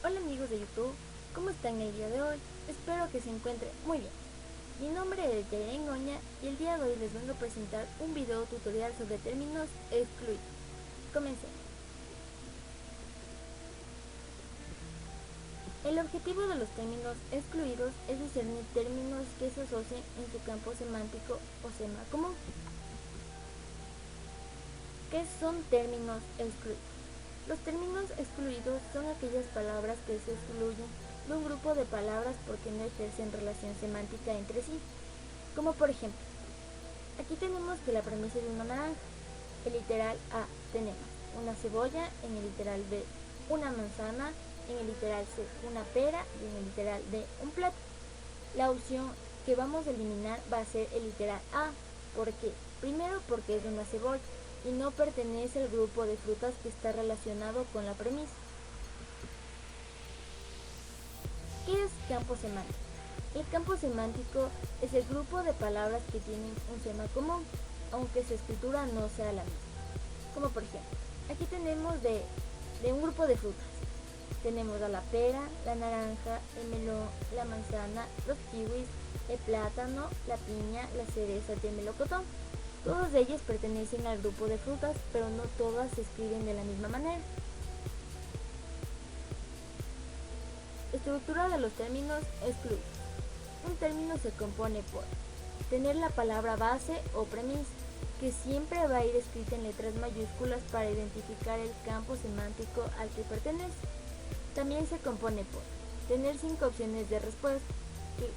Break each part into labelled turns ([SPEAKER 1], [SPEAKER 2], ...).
[SPEAKER 1] Hola amigos de YouTube, ¿cómo están el día de hoy? Espero que se encuentren muy bien. Mi nombre es Yairén Oña y el día de hoy les vengo a presentar un video tutorial sobre términos excluidos. Comencemos. El objetivo de los términos excluidos es discernir términos que se asocien en su campo semántico o sema común. ¿Qué son términos excluidos? Los términos excluidos son aquellas palabras que se excluyen de un grupo de palabras porque no ejercen relación semántica entre sí. Como por ejemplo, aquí tenemos que la premisa es una naranja. El literal A tenemos una cebolla, en el literal B una manzana, en el literal C una pera y en el literal D un plato. La opción que vamos a eliminar va a ser el literal A. ¿Por qué? Primero porque es una cebolla y no pertenece al grupo de frutas que está relacionado con la premisa. ¿Qué es campo semántico? El campo semántico es el grupo de palabras que tienen un sema común, aunque su escritura no sea la misma. Como por ejemplo, aquí tenemos de un grupo de frutas. Tenemos a la pera, la naranja, el melón, la manzana, los kiwis, el plátano, la piña, la cereza y el melocotón. Todos ellos pertenecen al grupo de frutas, pero no todas se escriben de la misma manera. Estructura de los términos excluidos. Un término se compone por tener la palabra base o premisa, que siempre va a ir escrita en letras mayúsculas para identificar el campo semántico al que pertenece. También se compone por tener 5 opciones de respuesta,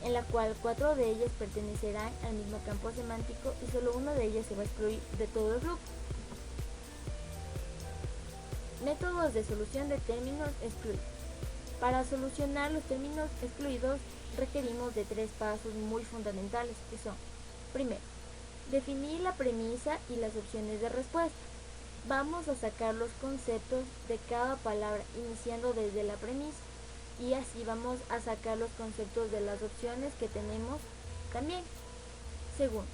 [SPEAKER 1] en la cual 4 de ellas pertenecerán al mismo campo semántico y solo una de ellas se va a excluir de todo el grupo. Métodos de solución de términos excluidos. Para solucionar los términos excluidos requerimos de 3 pasos muy fundamentales, que son: primero, definir la premisa y las opciones de respuesta. Vamos a sacar los conceptos de cada palabra iniciando desde la premisa y así vamos a sacar los conceptos de las opciones que tenemos también. Segundo,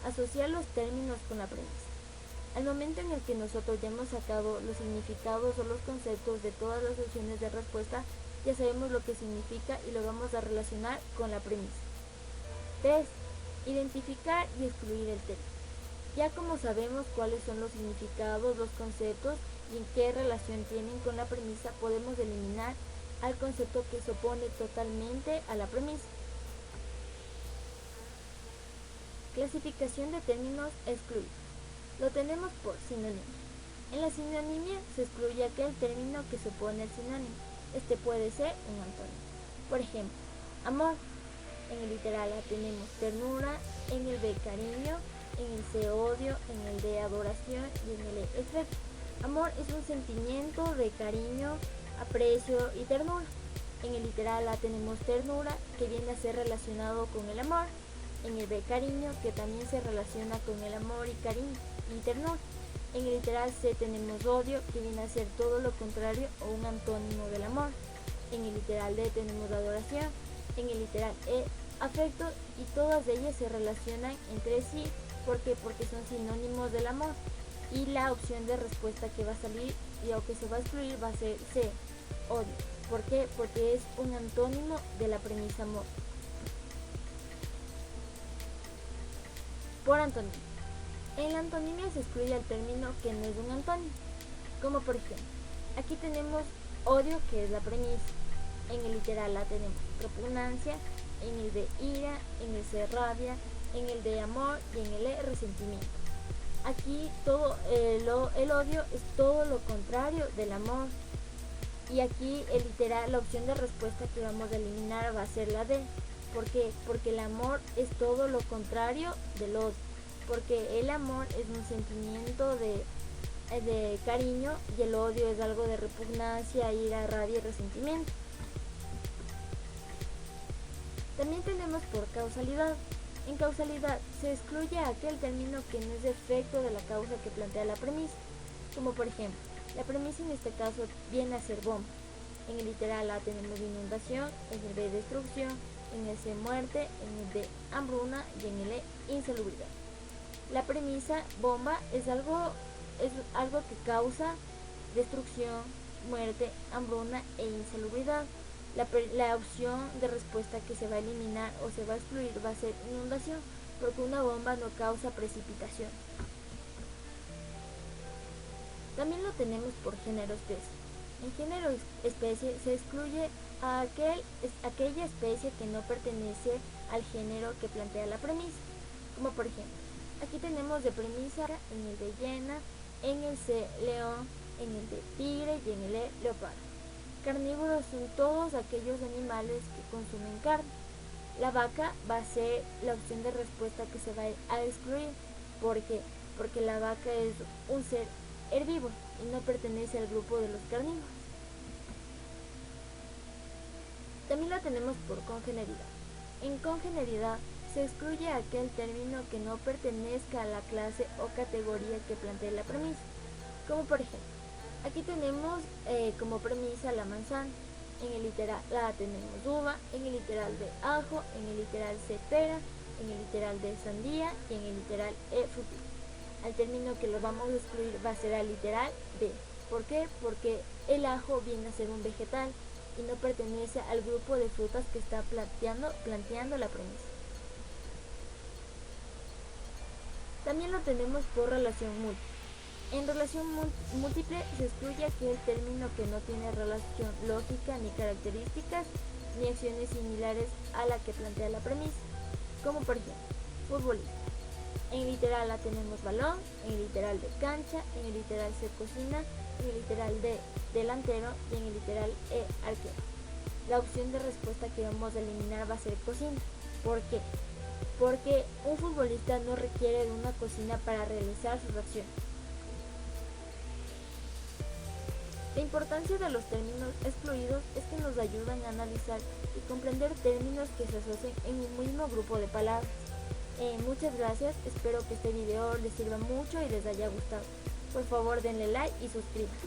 [SPEAKER 1] asociar los términos con la premisa. Al momento en el que nosotros ya hemos sacado los significados o los conceptos de todas las opciones de respuesta, ya sabemos lo que significa y lo vamos a relacionar con la premisa. 3. Identificar y excluir el término. Ya como sabemos cuáles son los significados, los conceptos y en qué relación tienen con la premisa, podemos eliminar al concepto que se opone totalmente a la premisa. Clasificación de términos excluidos. Lo tenemos por sinónimo. En la sinonimia se excluye aquel término que se opone al sinónimo. Este puede ser un antónimo. Por ejemplo, amor. En el literal A tenemos ternura, en el B cariño, en el C odio, en el D adoración y en el E afecto. Amor es un sentimiento de cariño, aprecio y ternura. En el literal A tenemos ternura, que viene a ser relacionado con el amor. En el B cariño, que también se relaciona con el amor y cariño y ternura. En el literal C tenemos odio, que viene a ser todo lo contrario o un antónimo del amor. En el literal D tenemos adoración. En el literal E, afecto, y todas ellas se relacionan entre sí. ¿Por qué? Porque son sinónimos del amor. Y la opción de respuesta que va a salir y o que se va a excluir va a ser C, odio. ¿Por qué? Porque es un antónimo de la premisa amor. Por antónimo. En la antonimia se excluye el término que no es un antónimo. Como por ejemplo, aquí tenemos odio, que es la premisa. En el literal A tenemos repugnancia, en el de ira, en el C rabia, en el de amor y en el E resentimiento. Aquí todo el odio es todo lo contrario del amor. Y aquí el literal, la opción de respuesta que vamos a eliminar va a ser la D. ¿Por qué? Porque el amor es todo lo contrario del odio. Porque el amor es un sentimiento de cariño y el odio es algo de repugnancia, ira, rabia y resentimiento. También tenemos por causalidad. En causalidad se excluye aquel término que no es efecto de la causa que plantea la premisa, como por ejemplo, la premisa en este caso viene a ser bomba. En el literal A tenemos inundación, en el B destrucción, en el C muerte, en el D hambruna y en el E insalubridad. La premisa bomba es algo que causa destrucción, muerte, hambruna e insalubridad. La opción de respuesta que se va a eliminar o se va a excluir va a ser inundación, porque una bomba no causa precipitación. También lo tenemos por género especie. En género especie se excluye a aquella especie que no pertenece al género que plantea la premisa, como por ejemplo, aquí tenemos de premisa en el de hiena, en el C león, en el de tigre y en el E leopardo. Carnívoros son todos aquellos animales que consumen carne. La vaca va a ser la opción de respuesta que se va a excluir. ¿Por qué? Porque la vaca es un ser herbívoro y no pertenece al grupo de los carnívoros. También la tenemos por congeneridad. En congeneridad se excluye aquel término que no pertenezca a la clase o categoría que plantea la premisa, como por ejemplo, aquí tenemos como premisa la manzana, en el literal A tenemos uva, en el literal B ajo, en el literal C pera, en el literal D sandía y en el literal E frutilla. Al término que lo vamos a excluir va a ser al literal D. ¿Por qué? Porque el ajo viene a ser un vegetal y no pertenece al grupo de frutas que está planteando la premisa. También lo tenemos por relación múltiple. En relación múltiple se excluye aquel término que no tiene relación lógica ni características ni acciones similares a la que plantea la premisa, como por ejemplo, futbolista. En el literal A tenemos balón, en el literal B cancha, en el literal C cocina, en el literal D delantero y en el literal E arquero. La opción de respuesta que vamos a eliminar va a ser cocina. ¿Por qué? Porque un futbolista no requiere de una cocina para realizar sus acciones. La importancia de los términos excluidos es que nos ayudan a analizar y comprender términos que se asocian en un mismo grupo de palabras. Muchas gracias, espero que este video les sirva mucho y les haya gustado. Por favor denle like y suscríbanse.